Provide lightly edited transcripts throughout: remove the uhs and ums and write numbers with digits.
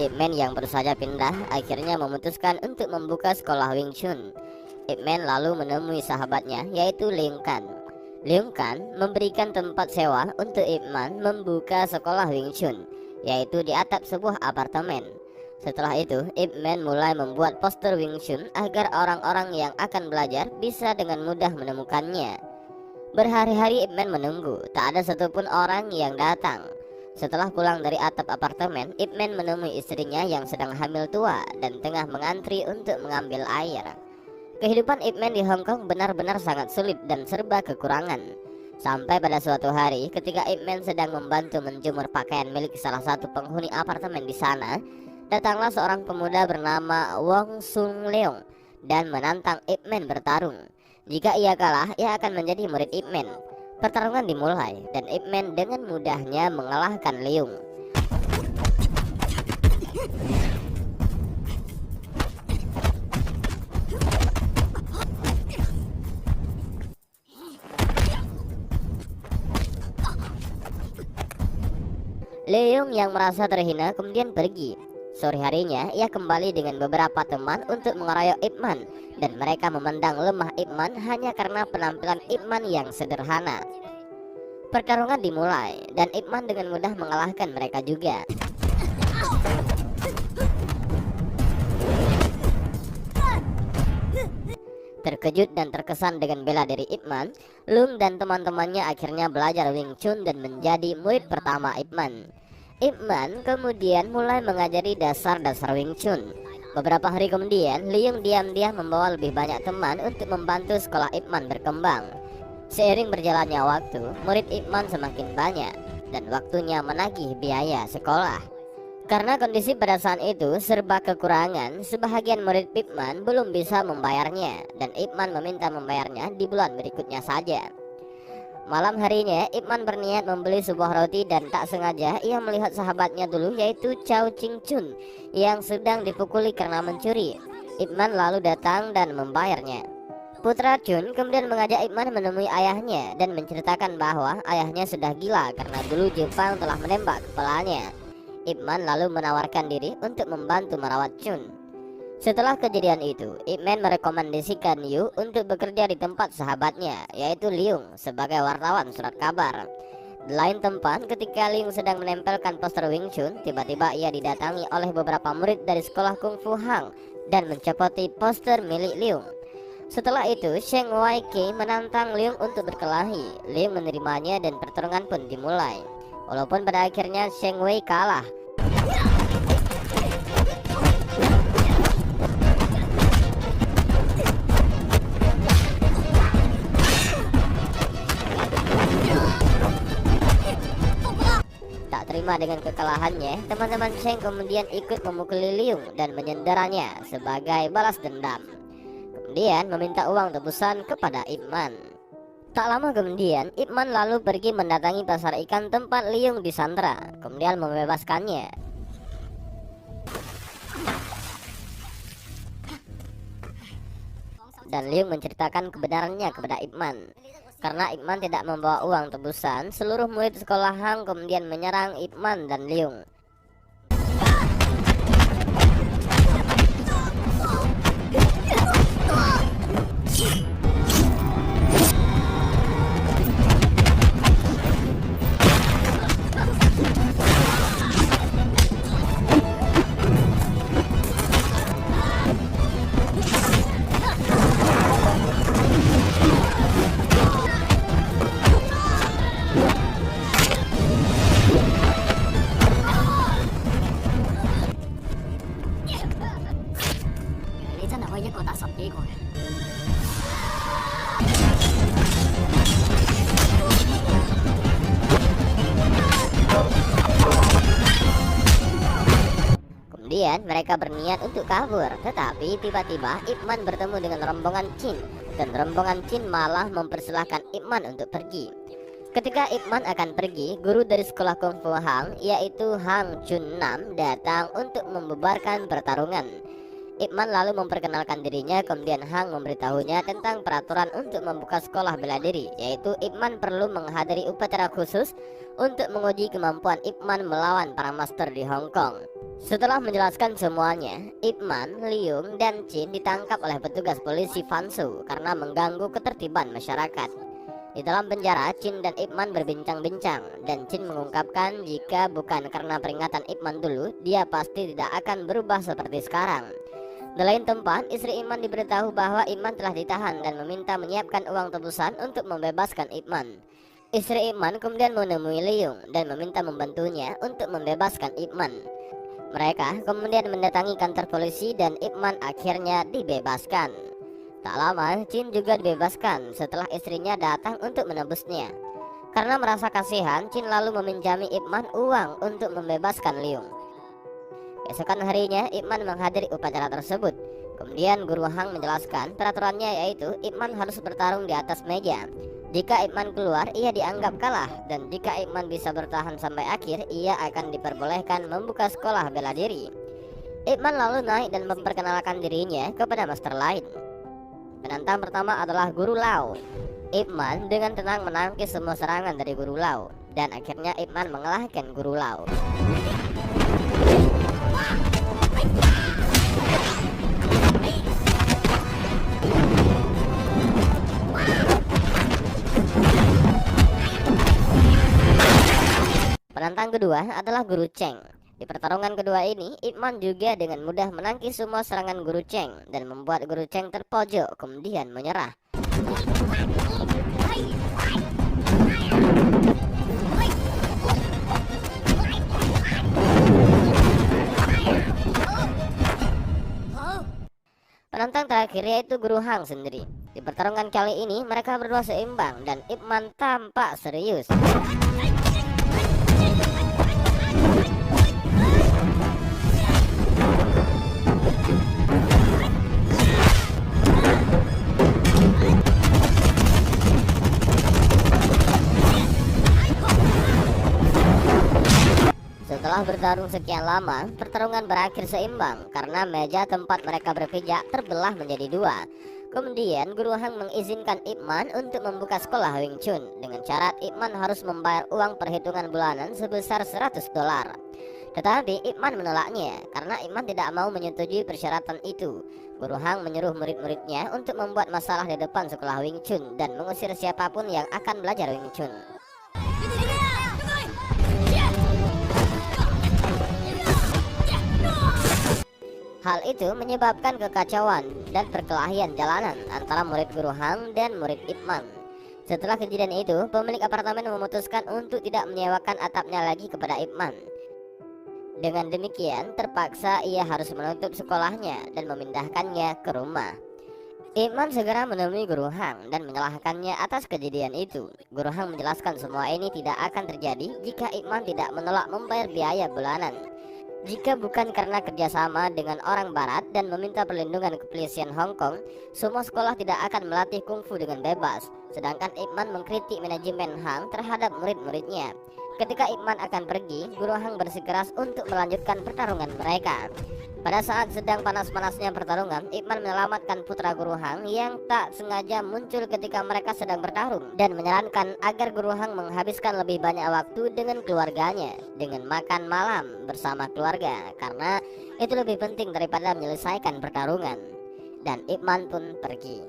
Ip Man yang baru saja pindah akhirnya memutuskan untuk membuka sekolah Wing Chun. Ip Man lalu menemui sahabatnya yaitu Leung Kan. Leung Kan memberikan tempat sewa untuk Ip Man membuka sekolah Wing Chun, yaitu di atap sebuah apartemen. Setelah itu, Ip Man mulai membuat poster Wing Chun agar orang-orang yang akan belajar bisa dengan mudah menemukannya. Berhari-hari Ip Man menunggu, tak ada satupun orang yang datang. Setelah pulang dari atap apartemen, Ip Man menemui istrinya yang sedang hamil tua dan tengah mengantri untuk mengambil air. Kehidupan Ip Man di Hong Kong benar-benar sangat sulit dan serba kekurangan. Sampai pada suatu hari, ketika Ip Man sedang membantu menjemur pakaian milik salah satu penghuni apartemen di sana, datanglah seorang pemuda bernama Wong Sung Leong dan menantang Ip Man bertarung. Jika ia kalah, ia akan menjadi murid Ip Man. Pertarungan dimulai dan Ip Man dengan mudahnya mengalahkan Leung. Leung yang merasa terhina kemudian pergi. Sore harinya ia kembali dengan beberapa teman untuk mengeroyok Ip Man, dan mereka memandang lemah Ip Man hanya karena penampilan Ip Man yang sederhana. Pertarungan dimulai dan Ip Man dengan mudah mengalahkan mereka juga. Terkejut dan terkesan dengan bela diri Ip Man, Leung dan teman-temannya akhirnya belajar Wing Chun dan menjadi murid pertama Ip Man. Ip Man kemudian mulai mengajari dasar-dasar Wing Chun. Beberapa hari kemudian, Leung diam-diam membawa lebih banyak teman untuk membantu sekolah Ip Man berkembang. Seiring berjalannya waktu, murid Ip Man semakin banyak dan waktunya menagih biaya sekolah. Karena kondisi pada saat itu serba kekurangan, sebahagian murid Ip Man belum bisa membayarnya dan Ip Man meminta membayarnya di bulan berikutnya saja. Malam harinya, Ip Man berniat membeli sebuah roti dan tak sengaja ia melihat sahabatnya dulu yaitu Chow Ching Chun yang sedang dipukuli karena mencuri. Ip Man lalu datang dan membayarnya. Putra Chun kemudian mengajak Ip Man menemui ayahnya dan menceritakan bahwa ayahnya sudah gila karena dulu Jepang telah menembak kepalanya. Ip Man lalu menawarkan diri untuk membantu merawat Chun. Setelah kejadian itu, Ip Man merekomendasikan Yu untuk bekerja di tempat sahabatnya, yaitu Leung, sebagai wartawan surat kabar. Di lain tempat, ketika Leung sedang menempelkan poster Wing Chun, tiba-tiba ia didatangi oleh beberapa murid dari sekolah Kung Fu Hang dan mencopoti poster milik Leung. Setelah itu, Sheng Wai Kei menantang Leung untuk berkelahi. Leung menerimanya dan pertarungan pun dimulai. Walaupun pada akhirnya Sheng Wei kalah. Terima dengan kekalahannya, teman-teman Sheng kemudian ikut memukuli Leung dan menyenderanya sebagai balas dendam. Kemudian meminta uang tebusan kepada Ip Man. Tak lama kemudian, Ip Man lalu pergi mendatangi pasar ikan tempat Leung disandra, kemudian membebaskannya. Dan Leung menceritakan kebenarannya kepada Ip Man. Karena Ip Man tidak membawa uang tebusan, seluruh murid sekolah Hang kemudian menyerang Ip Man dan Leung. Kemudian mereka berniat untuk kabur, tetapi tiba-tiba Ip Man bertemu dengan rombongan Qin, dan rombongan Qin malah mempersilahkan Ip Man untuk pergi. Ketika Ip Man akan pergi, guru dari sekolah Kung Fu Hang, yaitu Hang Chun Nam, datang untuk membubarkan pertarungan. Ip Man lalu memperkenalkan dirinya, kemudian Hang memberitahunya tentang peraturan untuk membuka sekolah bela diri, yaitu Ip Man perlu menghadiri upacara khusus untuk menguji kemampuan Ip Man melawan para master di Hong Kong. Setelah menjelaskan semuanya, Ip Man, Leung, dan Chin ditangkap oleh petugas polisi Fan Su karena mengganggu ketertiban masyarakat. Di dalam penjara, Chin dan Ip Man berbincang-bincang, dan Chin mengungkapkan jika bukan karena peringatan Ip Man dulu, dia pasti tidak akan berubah seperti sekarang. Di lain tempat, istri Ip Man diberitahu bahwa Ip Man telah ditahan dan meminta menyiapkan uang tebusan untuk membebaskan Ip Man. Istri Ip Man kemudian menemui Leung dan meminta membantunya untuk membebaskan Ip Man. Mereka kemudian mendatangi kantor polisi dan Ip Man akhirnya dibebaskan. Tak lama, Chin juga dibebaskan setelah istrinya datang untuk menebusnya. Karena merasa kasihan, Chin lalu meminjami Ip Man uang untuk membebaskan Leung. Keesokan harinya, Ip Man menghadiri upacara tersebut. Kemudian Guru Hang menjelaskan peraturannya, yaitu Ip Man harus bertarung di atas meja. Jika Ip Man keluar, ia dianggap kalah, dan jika Ip Man bisa bertahan sampai akhir, ia akan diperbolehkan membuka sekolah bela diri. Ip Man lalu naik dan memperkenalkan dirinya kepada master lain. Penantang pertama adalah Guru Lau. Ip Man dengan tenang menangkis semua serangan dari Guru Lau, dan akhirnya Ip Man mengalahkan Guru Lau. Penantang kedua adalah Guru Cheng. Di pertarungan kedua ini, Ip Man juga dengan mudah menangkis semua serangan Guru Cheng dan membuat Guru Cheng terpojok kemudian menyerah. Penantang terakhir yaitu Guru Hang sendiri. Di pertarungan kali ini mereka berdua seimbang dan Ip Man tampak serius. Setelah bertarung sekian lama, pertarungan berakhir seimbang karena meja tempat mereka berpijak terbelah menjadi dua. Kemudian Guru Hang mengizinkan Ip Man untuk membuka sekolah Wing Chun dengan syarat Ip Man harus membayar uang perhitungan bulanan sebesar $100. Tetapi Ip Man menolaknya karena Ip Man tidak mau menyetujui persyaratan itu. Guru Hang menyuruh murid-muridnya untuk membuat masalah di depan sekolah Wing Chun dan mengusir siapapun yang akan belajar Wing Chun. Hal itu menyebabkan kekacauan dan perkelahian jalanan antara murid Guru Hang dan murid Ip Man. Setelah kejadian itu, pemilik apartemen memutuskan untuk tidak menyewakan atapnya lagi kepada Ip Man. Dengan demikian, terpaksa ia harus menutup sekolahnya dan memindahkannya ke rumah. Ip Man segera menemui Guru Hang dan menyalahkannya atas kejadian itu. Guru Hang menjelaskan semua ini tidak akan terjadi jika Ip Man tidak menolak membayar biaya bulanan. Jika bukan karena kerjasama dengan orang barat dan meminta perlindungan kepolisian Hong Kong, semua sekolah tidak akan melatih kungfu dengan bebas. Sedangkan Ip Man mengkritik manajemen Hang terhadap murid-muridnya. Ketika Ip Man akan pergi, Guru Hang bersikeras untuk melanjutkan pertarungan mereka. Pada saat sedang panas-panasnya pertarungan, Ip Man menyelamatkan putra Guru Hang yang tak sengaja muncul ketika mereka sedang bertarung dan menyarankan agar Guru Hang menghabiskan lebih banyak waktu dengan keluarganya, dengan makan malam bersama keluarga, karena itu lebih penting daripada menyelesaikan pertarungan. Dan Ip Man pun pergi.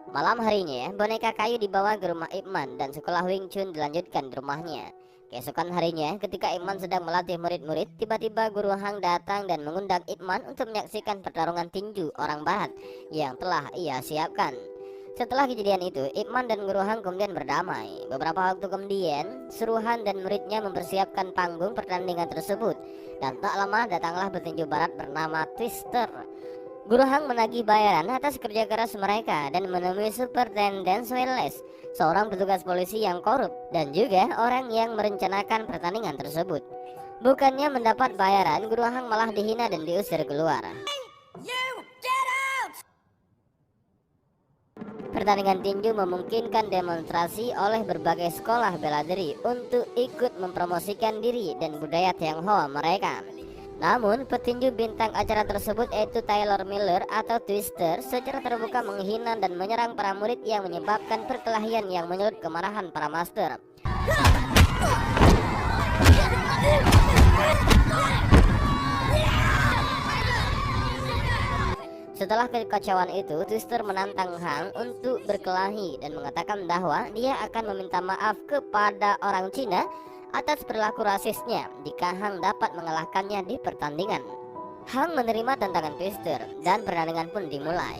Malam harinya, boneka kayu dibawa ke rumah Ip Man dan sekolah Wing Chun dilanjutkan di rumahnya. Keesokan harinya, ketika Ip Man sedang melatih murid-murid, tiba-tiba Guru Hang datang dan mengundang Ip Man untuk menyaksikan pertarungan tinju orang barat yang telah ia siapkan. Setelah kejadian itu, Ip Man dan Guru Hang kemudian berdamai. Beberapa waktu kemudian, Suruhan dan muridnya mempersiapkan panggung pertandingan tersebut. Dan tak lama datanglah petinju barat bernama Twister. Guru Hang menagih bayaran atas kerja keras mereka dan menemui Superintendent Swales, seorang petugas polisi yang korup dan juga orang yang merencanakan pertandingan tersebut. Bukannya mendapat bayaran, Guru Hang malah dihina dan diusir keluar. Pertandingan tinju memungkinkan demonstrasi oleh berbagai sekolah bela diri untuk ikut mempromosikan diri dan budaya Tionghoa mereka. Namun, petinju bintang acara tersebut yaitu Taylor Miller atau Twister secara terbuka menghina dan menyerang para murid yang menyebabkan perkelahian yang menyulut kemarahan para master. Setelah kekacauan itu, Twister menantang Hang untuk berkelahi dan mengatakan bahwa dia akan meminta maaf kepada orang Cina atas perilaku rasisnya jika Hang dapat mengalahkannya di pertandingan. Hang menerima tantangan Twister dan pertandingan pun dimulai.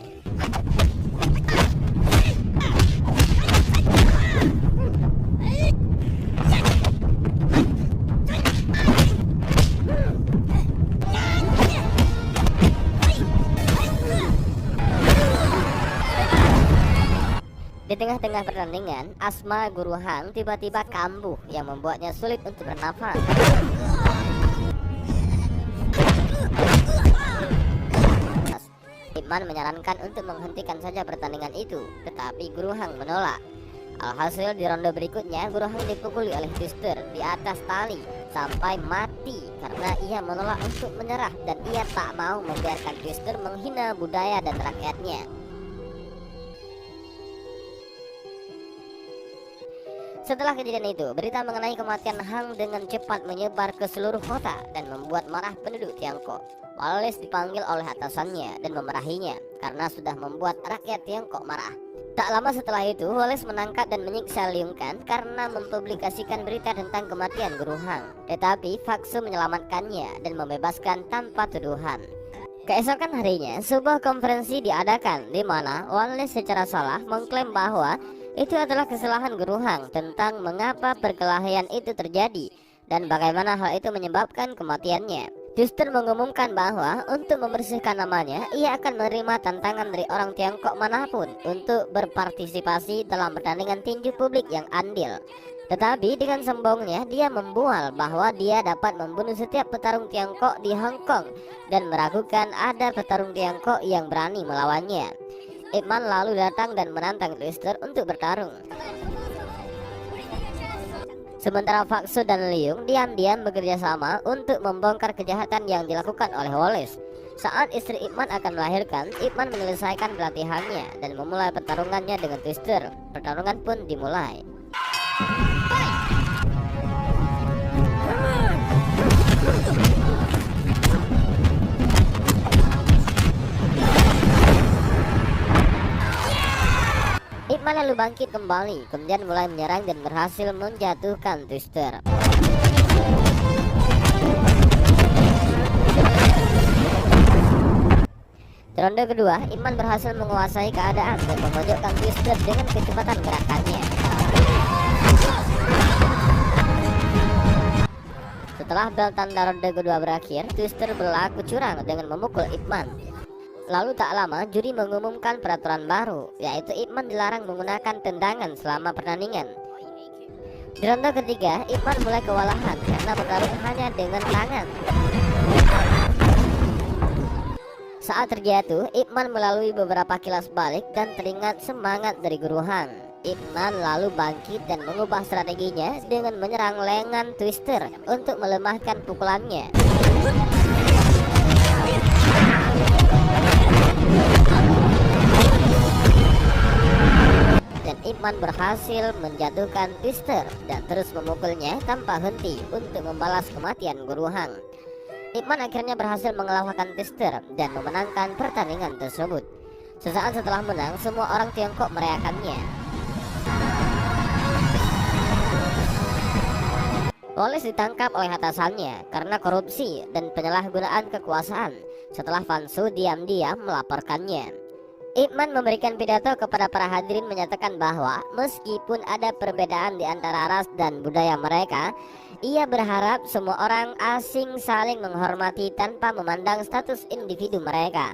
Di tengah-tengah pertandingan, asma guru Hang tiba-tiba kambuh yang membuatnya sulit untuk bernafas. Ip Man menyarankan untuk menghentikan saja pertandingan itu, tetapi guru Hang menolak. Alhasil di ronde berikutnya, guru Hang dipukuli oleh Twister di atas tali sampai mati karena ia menolak untuk menyerah dan ia tak mau membiarkan Twister menghina budaya dan rakyatnya. Setelah kejadian itu, berita mengenai kematian Hang dengan cepat menyebar ke seluruh kota dan membuat marah penduduk Tiongkok. Wallace dipanggil oleh atasannya dan memarahinya karena sudah membuat rakyat Tiongkok marah. Tak lama setelah itu, Wallace menangkap dan menyiksa Leung Kan karena mempublikasikan berita tentang kematian guru Hang. Tetapi Faksu menyelamatkannya dan membebaskan tanpa tuduhan. Keesokan harinya, sebuah konferensi diadakan di mana Wallace secara salah mengklaim bahwa itu adalah kesalahan guru Hang tentang mengapa perkelahian itu terjadi dan bagaimana hal itu menyebabkan kematiannya. Twister mengumumkan bahwa untuk membersihkan namanya, ia akan menerima tantangan dari orang Tiongkok manapun untuk berpartisipasi dalam pertandingan tinju publik yang adil. Tetapi dengan sombongnya, dia membual bahwa dia dapat membunuh setiap petarung Tiongkok di Hong Kong dan meragukan ada petarung Tiongkok yang berani melawannya. Ip Man lalu datang dan menantang Twister untuk bertarung. Sementara Faksu dan Leung diam-diam bekerja sama untuk membongkar kejahatan yang dilakukan oleh Wallace. Saat istri Ip Man akan melahirkan, Ip Man menyelesaikan pelatihannya dan memulai pertarungannya dengan Twister. Pertarungan pun dimulai. Ip Man lalu bangkit kembali, kemudian mulai menyerang dan berhasil menjatuhkan Twister. Di ronde kedua, Ip Man berhasil menguasai keadaan dan memojokkan Twister dengan kecepatan gerakannya. Setelah bel tanda ronde kedua berakhir, Twister berlaku curang dengan memukul Ip Man. Lalu tak lama, juri mengumumkan peraturan baru, yaitu Ip Man dilarang menggunakan tendangan selama pertandingan. Di ronde ketiga, Ip Man mulai kewalahan karena bertarung hanya dengan tangan. Saat terjatuh, Ip Man melalui beberapa kilas balik dan teringat semangat dari guru Hang. Ip Man lalu bangkit dan mengubah strateginya dengan menyerang lengan Twister untuk melemahkan pukulannya. Dan Ip Man berhasil menjatuhkan Twister dan terus memukulnya tanpa henti untuk membalas kematian guru Hang. Ip Man akhirnya berhasil mengalahkan Twister dan memenangkan pertandingan tersebut. Sesaat setelah menang, semua orang Tiongkok merayakannya. Wallace ditangkap oleh atasannya karena korupsi dan penyalahgunaan kekuasaan setelah Faksu diam-diam melaporkannya. Ip Man memberikan pidato kepada para hadirin menyatakan bahwa meskipun ada perbedaan di antara ras dan budaya mereka, ia berharap semua orang asing saling menghormati tanpa memandang status individu mereka.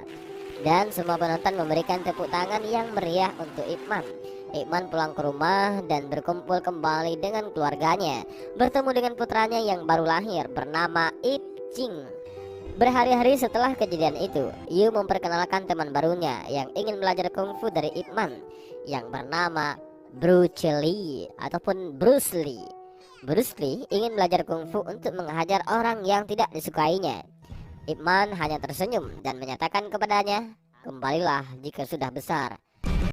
Dan semua penonton memberikan tepuk tangan yang meriah untuk Ip Man. Ip Man pulang ke rumah dan berkumpul kembali dengan keluarganya, bertemu dengan putranya yang baru lahir bernama Ip Ching. Berhari-hari setelah kejadian itu, Yu memperkenalkan teman barunya yang ingin belajar kungfu dari Ip Man yang bernama Bruce Lee ataupun Bruce Lee. Bruce Lee ingin belajar kungfu untuk menghajar orang yang tidak disukainya. Ip Man hanya tersenyum dan menyatakan kepadanya, "Kembalilah jika sudah besar."